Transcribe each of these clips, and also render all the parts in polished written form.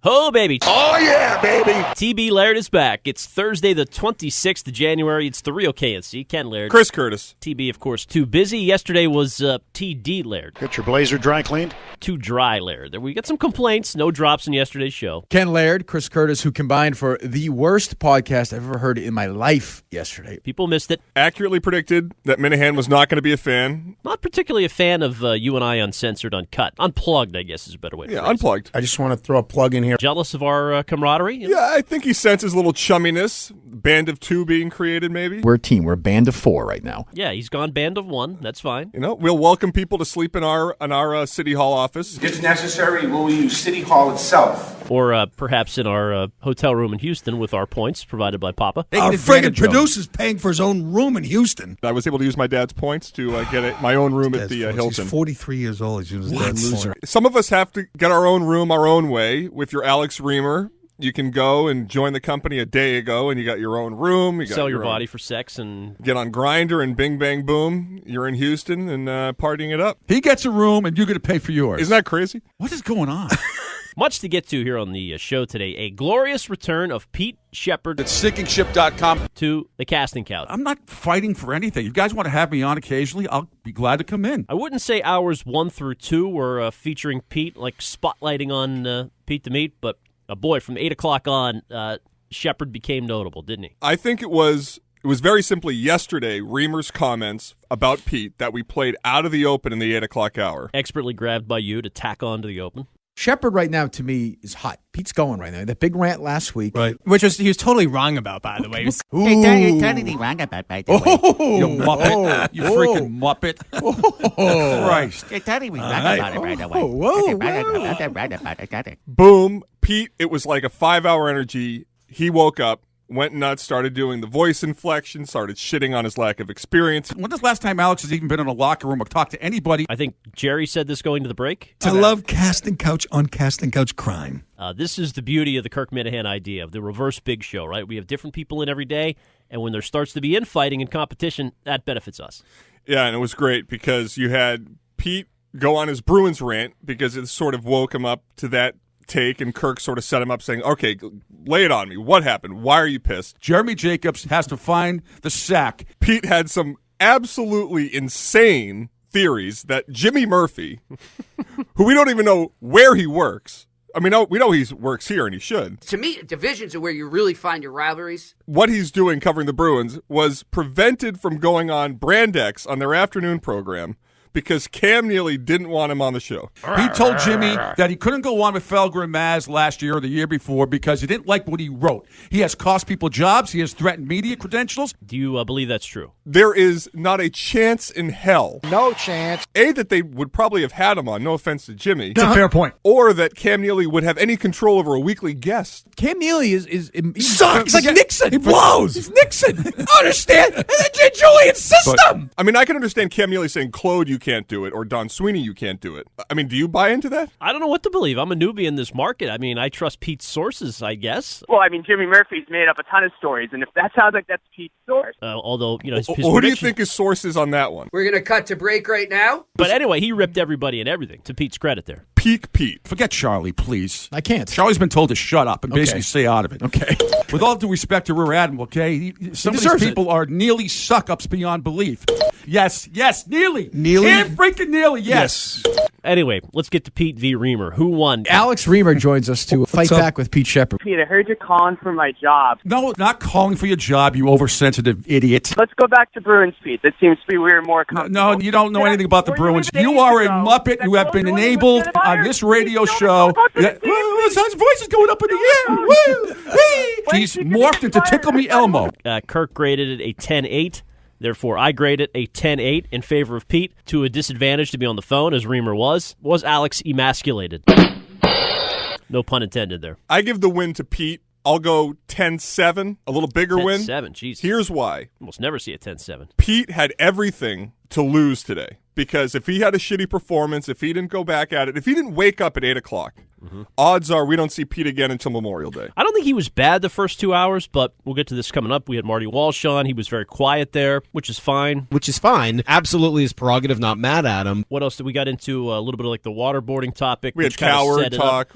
Oh, baby. Oh, yeah, baby. TB Laird is back. It's Thursday, the 26th of January. It's the real K&C. Ken Laird. Chris Curtis. TB, of course, too busy. Yesterday was TD Laird. Get your blazer dry cleaned. Too dry Laird. We got some complaints. No drops in yesterday's show. Ken Laird, Chris Curtis, who combined for the worst podcast I've ever heard in my life yesterday. People missed it. Accurately predicted that Minahan was not going to be a fan. Not particularly a fan of you and I Uncensored, Uncut. Unplugged, I guess, is a better way to phrase it. Unplugged. I just want to throw a plug in here. Jealous of our camaraderie? Yeah, I think he senses a little chumminess. Band of two being created, maybe. We're a team. We're a band of four right now. Yeah, he's gone band of one. That's fine. You know, we'll welcome people to sleep in our City Hall office. If necessary, we'll use City Hall itself. Or perhaps in our hotel room in Houston with our points provided by Papa. Our friggin' producer's paying for his own room in Houston. I was able to use my dad's points to get my own room at the Hilton. He's 43 years old. He's using his dad's Loser. point. Some of us have to get our own room our own way. With your Alex Reamer, you can go and join the company a day ago, and you got your own room. You got Sell your own- body for sex and... Get on Grindr and bing, bang, boom. You're in Houston and partying it up. He gets a room, and you're going to pay for yours. Isn't that crazy? What is going on? Much to get to here on the show today. A glorious return of Pete Sheppard It's sinkingship.com. to the casting couch. I'm not fighting for anything. If you guys want to have me on occasionally, I'll be glad to come in. I wouldn't say hours 1 through 2 were featuring Pete, like spotlighting on Pete the Meat, but boy, from 8 o'clock on, Sheppard became notable, didn't he? I think it was very simply yesterday, Reamer's comments about Pete that we played out of the open in the 8 o'clock hour. Expertly grabbed by you to tack on to the open. Sheppard right now, to me, is hot. Pete's going right now. That big rant last week. Right. Which he was totally wrong about, by the way. Ooh. totally wrong about by the way. You muppet. You freaking muppet. Christ. You're totally wrong about it right away. Whoa. Boom, Pete, it was like a 5-hour energy. He woke up, went nuts, started doing the voice inflection, started shitting on his lack of experience. When was the last time Alex has even been in a locker room or talked to anybody? I think Jerry said this going to the break. I love casting couch on casting couch crime. This is the beauty of the Kirk Minahan idea of the reverse big show, right? We have different people in every day, and when there starts to be infighting and competition, that benefits us. Yeah, and it was great because you had Pete go on his Bruins rant because it sort of woke him up to that take, and Kirk sort of set him up saying, okay, lay it on me. What happened? Why are you pissed? Jeremy Jacobs has to find the sack. Pete had some absolutely insane theories that Jimmy Murphy, who we don't even know where he works. I mean, we know he works here, and he should. To me, divisions are where you really find your rivalries. What he's doing covering the Bruins was prevented from going on Brand X on their afternoon program because Cam Neely didn't want him on the show. He told Jimmy that he couldn't go on with Felger and Maz last year or the year before because he didn't like what he wrote. He has cost people jobs. He has threatened media credentials. Do you believe that's true? There is not a chance in hell. No chance. A, that they would probably have had him on, no offense to Jimmy. It's a fair point. Or that Cam Neely would have any control over a weekly guest. Cam Neely is Sucks. He's like Nixon. He blows. He's Nixon. Understand? The Julian system. I mean, I can understand Cam Neely saying, Claude, you can't do it, or Don Sweeney, you can't do it. I mean, do you buy into that? I don't know what to believe. I'm a newbie in this market. I mean, I trust Pete's sources, I guess. Well, I mean, Jimmy Murphy's made up a ton of stories, and if that sounds like that's Pete's source. Although, you know, his Who do you prediction- think his source is on that one? We're going to cut to break right now. But anyway, he ripped everybody and everything, to Pete's credit there. Peak Pete. Forget Charlie, please. I can't. Charlie's been told to shut up and basically stay out of it. Okay. With all due respect to Rear Admiral, okay? Some of these deserves people are Neely suck-ups beyond belief. Yes, Neely. Neely? Cam freaking Neely, yes. Anyway, let's get to Pete v. Reamer. Who won? Alex Reamer joins us to fight up? back with Pete Sheppard. Pete, I heard you calling for my job. No, not calling for your job, you oversensitive idiot. Let's go back to Bruins, Pete. That seems to be we're more comfortable. No, you don't know anything about the Were you Bruins. days You are a ago muppet. that You have been Claude enabled was on this radio fired? show. He's Yeah. His voice is going up in the air. Woo! Whee! He's morphed into Tickle Me Elmo. Kirk graded it a 10-8. Therefore, I grade it a 10-8 in favor of Pete. To a disadvantage to be on the phone, as Reamer was Alex emasculated. No pun intended there. I give the win to Pete. I'll go 10-7, a little bigger win. 10-7, jeez. Here's why. Almost never see a 10-7. Pete had everything to lose today. Because if he had a shitty performance, if he didn't go back at it, if he didn't wake up at 8 o'clock, odds are we don't see Pete again until Memorial Day. I don't think he was bad the first 2 hours, but we'll get to this coming up. We had Marty Walsh on. He was very quiet there, which is fine. Absolutely his prerogative, not mad at him. What else did we got into? A little bit of like the waterboarding topic. We had which kinda coward set it up. talk.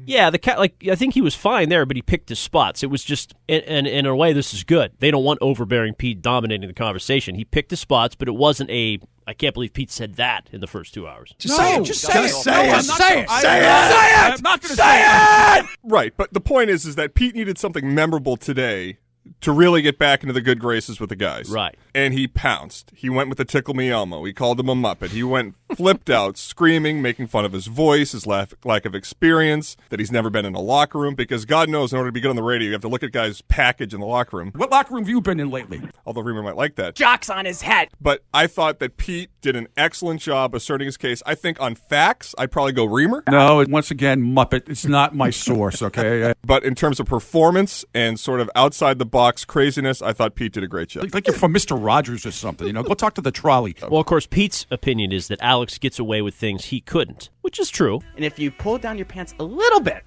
Yeah, I think he was fine there, but he picked his spots. It was just, and in a way, this is good. They don't want overbearing Pete dominating the conversation. He picked his spots, but it wasn't I can't believe Pete said that in the first 2 hours. Just say it. Say it. I'm not going to say it. Right, but the point is that Pete needed something memorable today to really get back into the good graces with the guys. Right. And he pounced. He went with the Tickle Me Elmo. He called him a Muppet. He went flipped out, screaming, making fun of his voice, his lack of experience, that he's never been in a locker room, because God knows in order to be good on the radio, you have to look at guys' package in the locker room. What locker room have you been in lately? Although Reamer might like that. Jocks on his head. But I thought that Pete did an excellent job asserting his case. I think on facts, I'd probably go Reamer. No, once again, Muppet. It's not my source, okay? But in terms of performance and sort of outside-the-box craziness, I thought Pete did a great job. Like you're from Mr. Rogers or something, Go talk to the trolley. Well, of course, Pete's opinion is that Alex gets away with things he couldn't, which is true. And if you pull down your pants a little bit,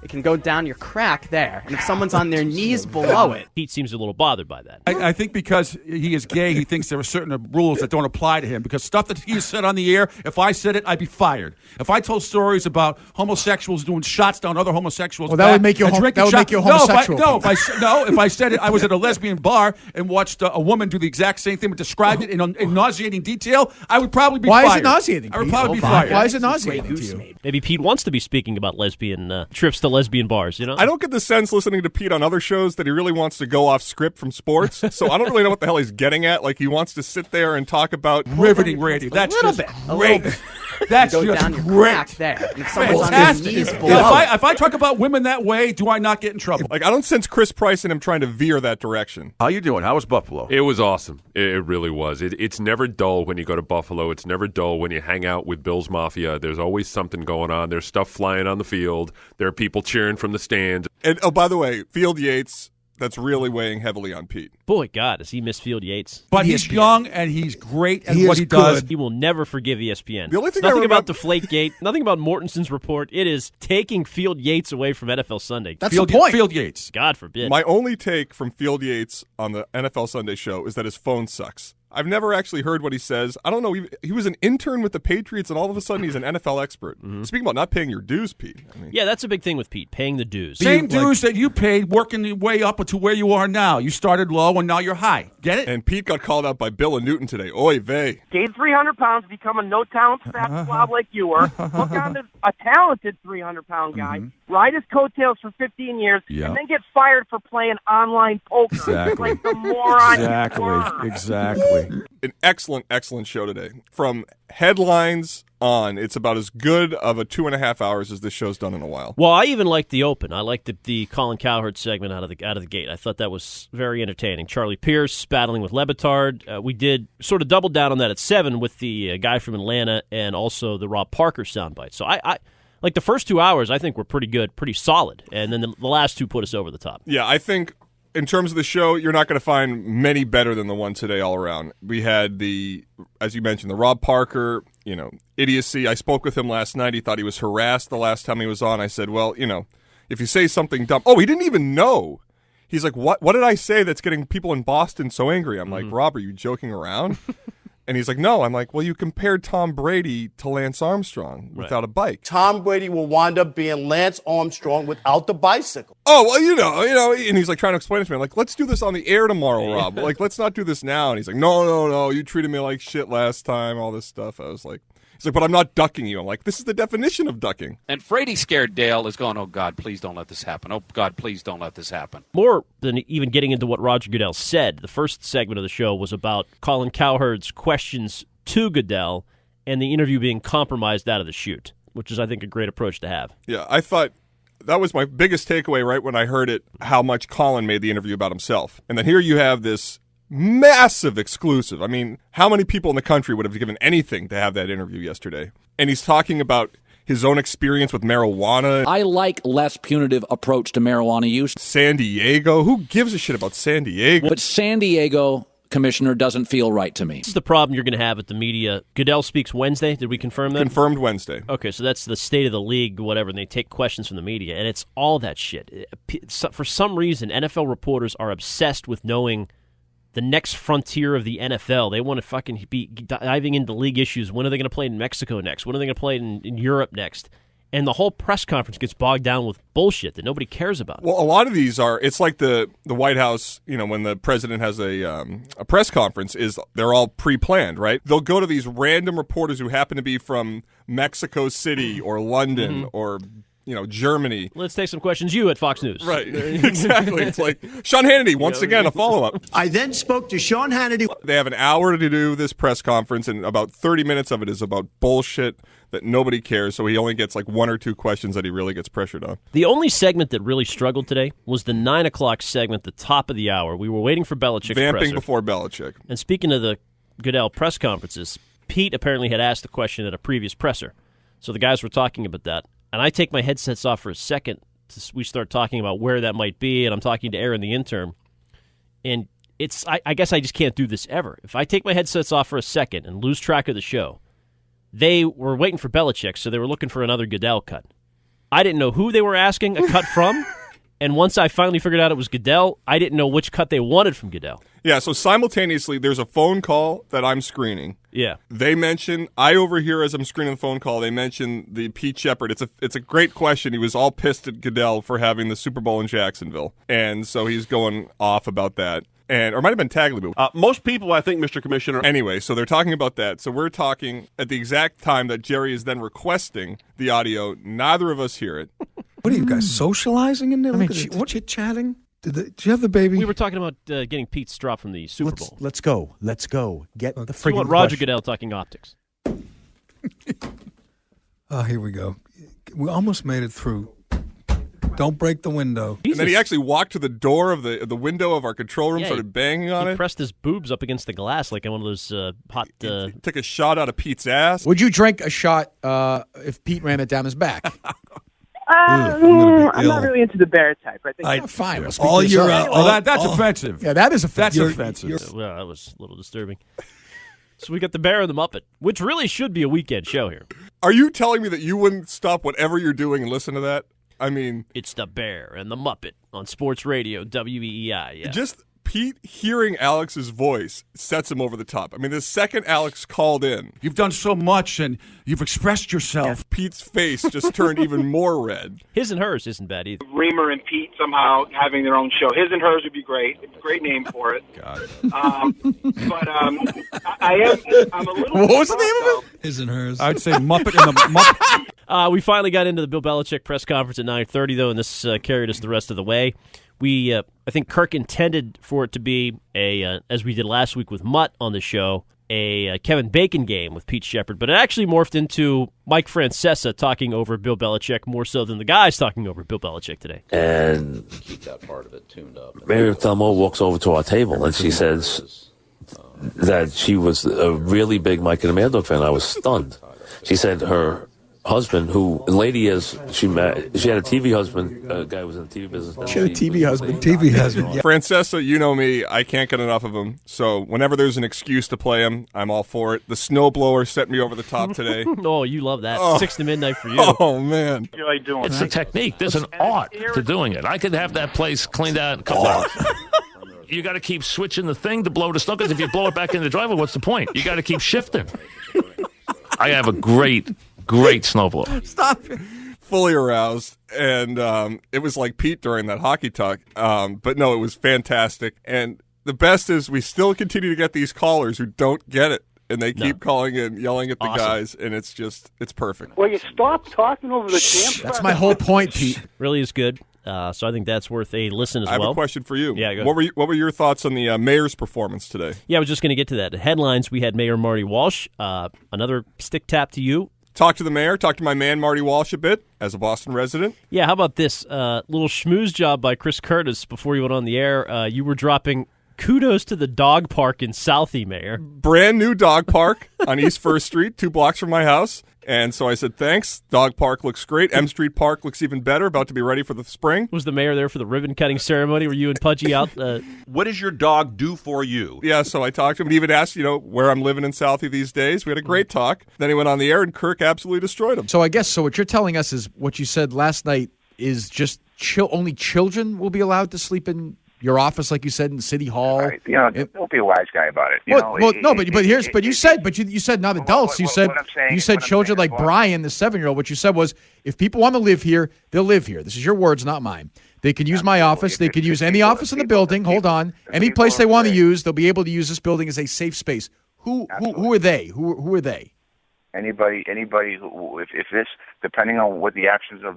it can go down your crack there. And if someone's on their knees below it. Pete seems a little bothered by that. I think because he is gay, he thinks there are certain rules that don't apply to him. Because stuff that he said on the air, if I said it, I'd be fired. If I told stories about homosexuals doing shots down other homosexuals, well, that would make you homosexual. If I said it, I was at a lesbian bar and watched a woman do the exact same thing, but described it in nauseating detail, I would probably be fired. Why is it nauseating? I would probably be fired. Why is it nauseating to you? Maybe Pete wants to be speaking about lesbian trips to lesbian bars, I don't get the sense listening to Pete on other shows that he really wants to go off script from sports. So I don't really know what the hell he's getting at. Like he wants to sit there and talk about riveting radio. That's a little bit. That's go just down your great. crack there. And if someone's on their knees below. If I talk about women that way, do I not get in trouble? Like I don't sense Chris Price and him trying to veer that direction. How you doing? How was Buffalo? It was awesome. It really was. It's never dull when you go to Buffalo. It's never dull when you hang out with Bills Mafia. There's always something going on. There's stuff flying on the field. There are people cheering from the stands. And oh, by the way, Field Yates, that's really weighing heavily on Pete. Boy, God, does he miss Field Yates? But he's young and he's great at what he does. He will never forgive ESPN. The only thing nothing about Deflategate, nothing about Mortenson's report. It is taking Field Yates away from NFL Sunday. That's the point. Field Yates. God forbid. My only take from Field Yates on the NFL Sunday show is that his phone sucks. I've never actually heard what he says. I don't know. He was an intern with the Patriots, and all of a sudden he's an NFL expert. Mm-hmm. Speaking about not paying your dues, Pete. Yeah, that's a big thing with Pete, paying the dues. Same dues that you paid working your way up to where you are now. You started low, and now you're high. Get it? And Pete got called out by Bill and Newton today. Oy vey. Gain 300 pounds, become a no-talent fat slob like you were. Look on a talented 300-pound guy, ride his coattails for 15 years, and then get fired for playing online poker. Exactly. Like the moron. Exactly. An excellent show today. From headlines on, it's about as good of a 2.5 hours as this show's done in a while. Well, I even liked the open. I liked the Colin Cowherd segment out of the gate. I thought that was very entertaining. Charlie Pierce battling with Le Batard. We did sort of double down on that at 7 with the guy from Atlanta and also the Rob Parker soundbite. So I like the first 2 hours, I think were pretty good, pretty solid. And then the last two put us over the top. Yeah, I think in terms of the show, you're not going to find many better than the one today all around. We had as you mentioned, the Rob Parker, idiocy. I spoke with him last night. He thought he was harassed the last time he was on. I said, well, if you say something dumb. Oh, he didn't even know. He's like, what did I say that's getting people in Boston so angry? I'm like, Rob, are you joking around? And he's like, no. I'm like, well, you compared Tom Brady to Lance Armstrong without a bike. Tom Brady will wind up being Lance Armstrong without the bicycle. Oh, well, and he's like trying to explain it to me. I'm like, let's do this on the air tomorrow, Rob. Like, let's not do this now. And he's like, no, you treated me like shit last time, all this stuff. I was like, he's like, but I'm not ducking you. I'm like, this is the definition of ducking. And Frady scared Dale is going, oh, God, please don't let this happen. Oh, God, please don't let this happen. More than even getting into what Roger Goodell said, the first segment of the show was about Colin Cowherd's questions to Goodell and the interview being compromised out of the chute, which is, I think, a great approach to have. Yeah, I thought that was my biggest takeaway right when I heard it, how much Colin made the interview about himself. And then here you have this massive exclusive. I mean, how many people in the country would have given anything to have that interview yesterday? And he's talking about his own experience with marijuana. I like less punitive approach to marijuana use. San Diego. Who gives a shit about San Diego? But San Diego commissioner doesn't feel right to me. This is the problem you're going to have at the media. Goodell speaks Wednesday. Did we confirm that? Confirmed Wednesday. Okay, so that's the state of the league, whatever, and they take questions from the media, and it's all that shit. For some reason, NFL reporters are obsessed with knowing the next frontier of the NFL. They want to fucking be diving into league issues. When are they going to play in Mexico next? When are they going to play in Europe next? and the whole press conference gets bogged down with bullshit that nobody cares about. Well, a lot of these are. It's like the White House. When the president has a press conference, they're all pre-planned, right? They'll go to these random reporters who happen to be from Mexico City or London or Germany. Let's take some questions. You at Fox News. Right, exactly. It's like Sean Hannity, once again, a follow-up. I then spoke to Sean Hannity. They have an hour to do this press conference, and about 30 minutes of it is about bullshit that nobody cares, so he only gets like 1 or 2 questions that he really gets pressured on. The only segment that really struggled today was the 9 o'clock segment, the top of the hour. We were waiting for Belichick's Vamping presser. before Belichick. And speaking of the Goodell press conferences, Pete apparently had asked the question at a previous presser. So the guys were talking about that. And I take my headsets off for a second. We start talking about where that might be, and I'm talking to Aaron, the intern. And I guess I just can't do this ever. If I take my headsets off for a second and lose track of the show, they were waiting for Belichick, so they were looking for another Goodell cut. I didn't know who they were asking a cut from, and once I finally figured out it was Goodell, I didn't know which cut they wanted from Goodell. Yeah, so simultaneously, there's a phone call that I'm screening. Yeah. I overhear as I'm screening the phone call, they mention the Pete Sheppard. It's a great question. He was all pissed at Goodell for having the Super Bowl in Jacksonville, and so he's going off about that. Or it might have been Tagliabue. Most people, I think, Mr. Commissioner. Anyway, so they're talking about that. So we're talking at the exact time that Jerry is then requesting the audio. Neither of us hear it. What are you guys, socializing in there? Chit-chatting? Did you have the baby? We were talking about getting Pete's drop from the Super Bowl. Let's go. Get the We friggin' want Roger question. Goodell talking optics. Here we go. We almost made it through. Don't break the window. And then he actually walked to the door of the window of our control room, started banging on He it. pressed his boobs up against the glass like in one of those hot... Took a shot out of Pete's ass. Would you drink a shot if Pete ran it down his back? I'm not really into the bear type. I think fine. That's offensive. Yeah, that is offensive. That's offensive. Well, that was a little disturbing. So we got the Bear and the Muppet, which really should be a weekend show here. Are you telling me that you wouldn't stop whatever you're doing and listen to that? I mean... It's the Bear and the Muppet on Sports Radio, WEEI. Yeah. Just Pete hearing Alex's voice sets him over the top. I mean, the second Alex called in... You've done so much, and you've expressed yourself. Pete's face just turned even more red. His and Hers isn't bad either. Reamer and Pete somehow having their own show. His and Hers would be great. It's a great name for it. God. I'm a little... What was the name of it? His and Hers. I'd say Muppet and the Muppet. We finally got into the Bill Belichick press conference at 9:30, though, and this carried us the rest of the way. I think Kirk intended for it to be as we did last week with Mutt on the show, a Kevin Bacon game with Pete Sheppard, but it actually morphed into Mike Francesa talking over Bill Belichick more so than the guys talking over Bill Belichick today. And keep that part of it tuned up. Mary Thelma walks over to our table and she says that she was a really big Mike and the Mad Dog fan. I was stunned. She said her husband, who in later years she had a TV husband, a guy who was in the TV business. She had a TV husband. Yeah. Francesa, you know me, I can't get enough of him. So whenever there's an excuse to play him, I'm all for it. The snowblower set me over the top today. Oh, you love that. 6 to midnight for you. Oh, man. Enjoy doing It's a technique. There's an art to doing it. I could have that place cleaned out in a couple hours. You got to keep switching the thing to blow the snow, because if you blow it back in the driveway, what's the point? You got to keep shifting. I have a great snowblower. Stop it. Fully aroused. And it was like Pete during that hockey talk. But no, it was fantastic. And the best is we still continue to get these callers who don't get it. And they keep calling in, yelling at the guys. And it's perfect. Will you stop talking over the camp? That's my whole point, Pete. Really is good. So I think that's worth a listen as well. I have a question for you. Yeah, go ahead. What were your thoughts on the mayor's performance today? Yeah, I was just going to get to that. The headlines, we had Mayor Marty Walsh. Another stick tap to you. Talk to the mayor. Talk to my man Marty Walsh a bit as a Boston resident. Yeah, how about this little schmooze job by Chris Curtis before you went on the air? You were dropping kudos to the dog park in Southie, Mayor. Brand new dog park on East 1st Street, 2 blocks from my house. And so I said, thanks. Dog park looks great. M Street Park looks even better, about to be ready for the spring. Was the mayor there for the ribbon-cutting ceremony? Were you and Pudgy out? What does your dog do for you? Yeah, so I talked to him. He even asked, where I'm living in Southie these days. We had a great talk. Then he went on the air, and Kirk absolutely destroyed him. So I guess what you're telling us is what you said last night is just only children will be allowed to sleep in your office, like you said, in City Hall. Right. Don't be a wise guy about it. You said not adults. You said children like Brian, the 7-year-old. What you said was, if people want to live here, they'll live here. This is your words, not mine. They can use my office. They could use any office in the building. Hold on. Any place they want to use, they'll be able to use this building as a safe space. Who are they? Who are they? Anybody who, if this, depending on what the actions of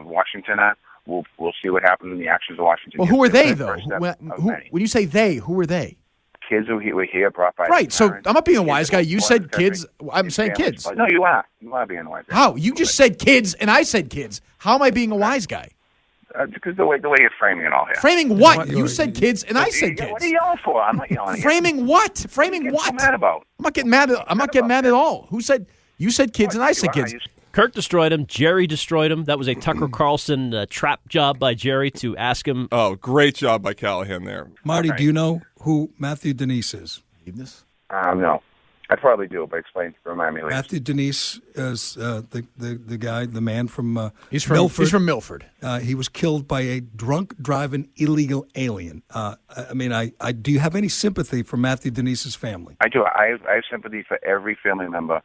Washington are, we'll see what happens in the actions of Washington. Well, who are they, though? When you say they, who are they? Kids who were here brought by. Right, so I'm not being a wise guy. You said kids. I'm saying kids. No, you are. You are being a wise guy. How? You just said kids, and I said kids. How am I being a wise guy? Because the way you're framing it all here. Framing what? You said kids, and I said kids. What are you yelling for? I'm not yelling. Framing what? Framing what? What are you mad about? I'm not getting mad. I'm not getting mad at all. Who said? You said kids, and I said kids. Kirk destroyed him. Jerry destroyed him. That was a Tucker Carlson trap job by Jerry to ask him. Oh, great job by Callahan there. Marty, do you know who Matthew Denise is? No. I probably do, but remind me later. Matthew Denise is the guy, the man from He's Milford. He's from Milford. He was killed by a drunk driving illegal alien. Do you have any sympathy for Matthew Denise's family? I do. I have sympathy for every family member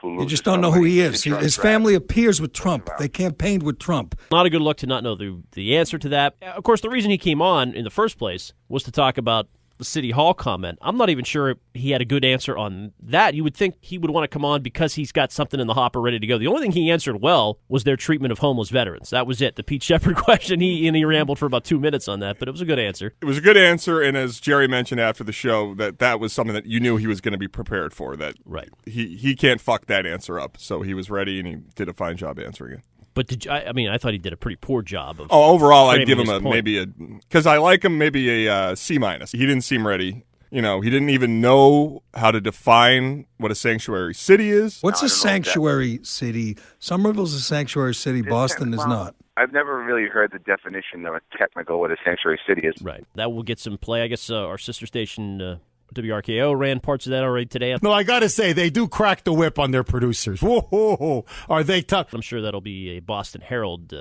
who loses. You just don't know who he is. His family appears with Trump. They campaigned with Trump. Not a good look to not know the answer to that. Of course, the reason he came on in the first place was to talk about the City Hall comment. I'm not even sure he had a good answer on that. You would think he would want to come on because he's got something in the hopper ready to go. The only thing he answered well was their treatment of homeless veterans. That was it. The Pete Sheppard question, he rambled for about 2 minutes on that, but it was a good answer. It was a good answer, and as Jerry mentioned after the show, that was something that you knew he was going to be prepared for. That right. He can't fuck that answer up, so he was ready, and he did a fine job answering it. But I thought he did a pretty poor job of. Oh, overall, I'd give him maybe because I like him, maybe a C-. He didn't seem ready. He didn't even know how to define what a sanctuary city is. What's a sanctuary city? Somerville's a sanctuary city. Boston is not. I've never really heard the definition of a technical what a sanctuary city is. Right. That will get some play. I guess our sister station. WRKO ran parts of that already today. No, I got to say, they do crack the whip on their producers. Whoa, are they tough? I'm sure that'll be a Boston Herald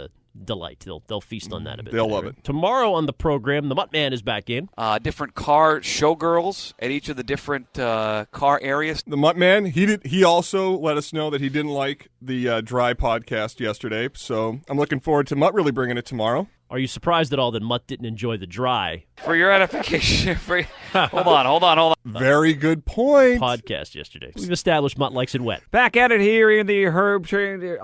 delight. They'll feast on that a bit. They'll love it. Tomorrow on the program, the Muttman is back in. Different car showgirls at each of the different car areas. The Muttman, he also let us know that he didn't like the Dry podcast yesterday, so I'm looking forward to Mutt really bringing it tomorrow. Are you surprised at all that Mutt didn't enjoy the Dry? For your edification. Hold on. Very good point. Podcast yesterday. We've established Mutt likes it wet. Back at it here in the Herb Chambers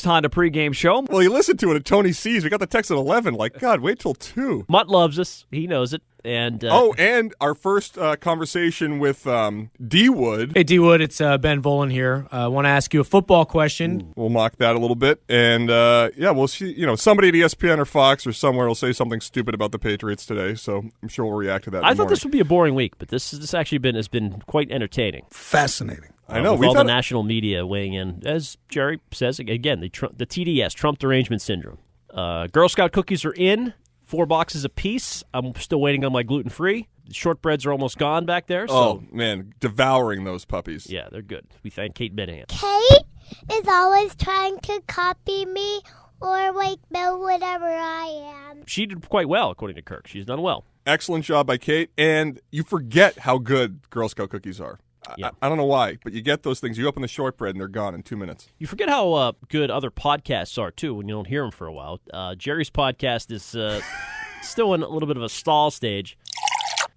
Honda pregame show. Well, you listened to it at Tony C's. We got the text at 11. Like, God, wait till 2. Mutt loves us. He knows it. And and our first conversation with D Wood. Hey, D Wood, it's Ben Volen here. I want to ask you a football question. We'll mock that a little bit, and we'll see. Somebody at ESPN or Fox or somewhere will say something stupid about the Patriots today, so I'm sure we'll react to that. I thought this would be a boring week, but this actually has been quite entertaining. Fascinating. I know. With all the national media weighing in, as Jerry says again, the TDS, Trump derangement syndrome. Girl Scout cookies are in. 4 boxes apiece. I'm still waiting on my gluten-free. The shortbreads are almost gone back there. So. Oh, man, devouring those puppies. Yeah, they're good. We thank Kate Minahan. Kate is always trying to copy me or know whatever I am. She did quite well, according to Kirk. She's done well. Excellent job by Kate, and you forget how good Girl Scout cookies are. Yeah. I don't know why, but you get those things. You open the shortbread, and they're gone in 2 minutes. You forget how good other podcasts are, too, when you don't hear them for a while. Jerry's podcast is still in a little bit of a stall stage.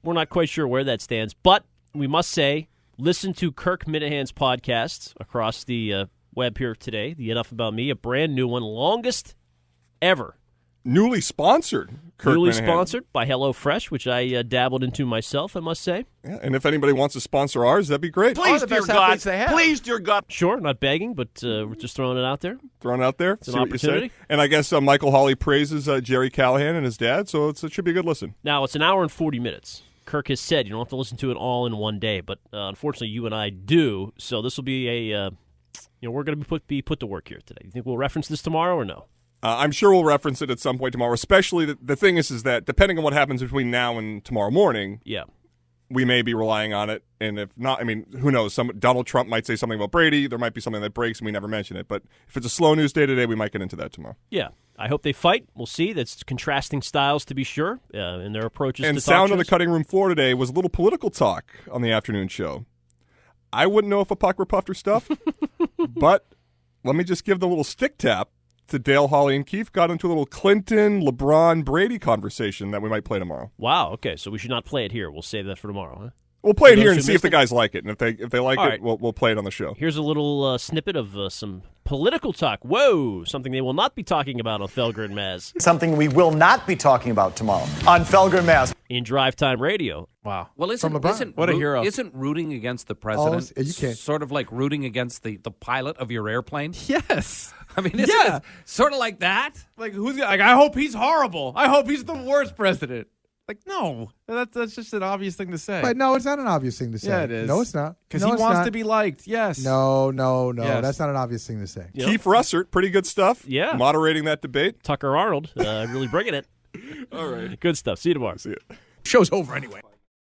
We're not quite sure where that stands, but we must say, listen to Kirk Minahan's podcasts across the web here today, the Enough About Me, a brand new one, longest ever. Newly sponsored, Kirk Newly Minahan. Sponsored by HelloFresh, which I dabbled into myself, I must say. Yeah, and if anybody wants to sponsor ours, that'd be great. Please, dear God. Please, dear God. Sure, not begging, but we're just throwing it out there. Throwing it out there. It's an opportunity. And I guess Michael Hawley praises Jerry Callahan and his dad, so it should be a good listen. Now, it's an hour and 40 minutes. Kirk has said you don't have to listen to it all in one day, but unfortunately you and I do, so this will be we're going to be put to work here today. You think we'll reference this tomorrow or no? I'm sure we'll reference it at some point tomorrow, especially the thing is that depending on what happens between now and tomorrow morning, we may be relying on it. And if not, who knows? Donald Trump might say something about Brady. There might be something that breaks and we never mention it. But if it's a slow news day today, we might get into that tomorrow. Yeah. I hope they fight. We'll see. That's contrasting styles, to be sure, in their approaches and to sound talk on the shows. cutting room floor today was a little political talk on the afternoon show. I wouldn't know if a puck were puffed or stuffed, but let me just give the little stick tap to Dale, Holly, and Keefe. Got into a little Clinton, LeBron, Brady conversation that we might play tomorrow. Wow, okay, so we should not play it here. We'll save that for tomorrow, huh? We'll play it For here those and who see if missed the it? guys like it. And if they like All it, right. we'll play it on the show. Here's a little snippet of some political talk. Whoa, something they will not be talking about on Felger and Maz. Something we will not be talking about tomorrow on Felger and Maz. In Drive Time Radio. Wow. Well, isn't rooting against the president sort of like rooting against the pilot of your airplane? Yes. I mean, isn't it sort of like that? Like I hope he's horrible. I hope he's the worst president. Like, no, that's just an obvious thing to say. But no, it's not an obvious thing to say. Yeah, it is. No, it's not. Because No, he it's wants not. to be liked. Yes. No. Yes. That's not an obvious thing to say. Keith Russert, pretty good stuff. Yeah. Moderating that debate. Tucker Arnold, really bringing it. All right. Good stuff. See you tomorrow. See you. Show's over anyway.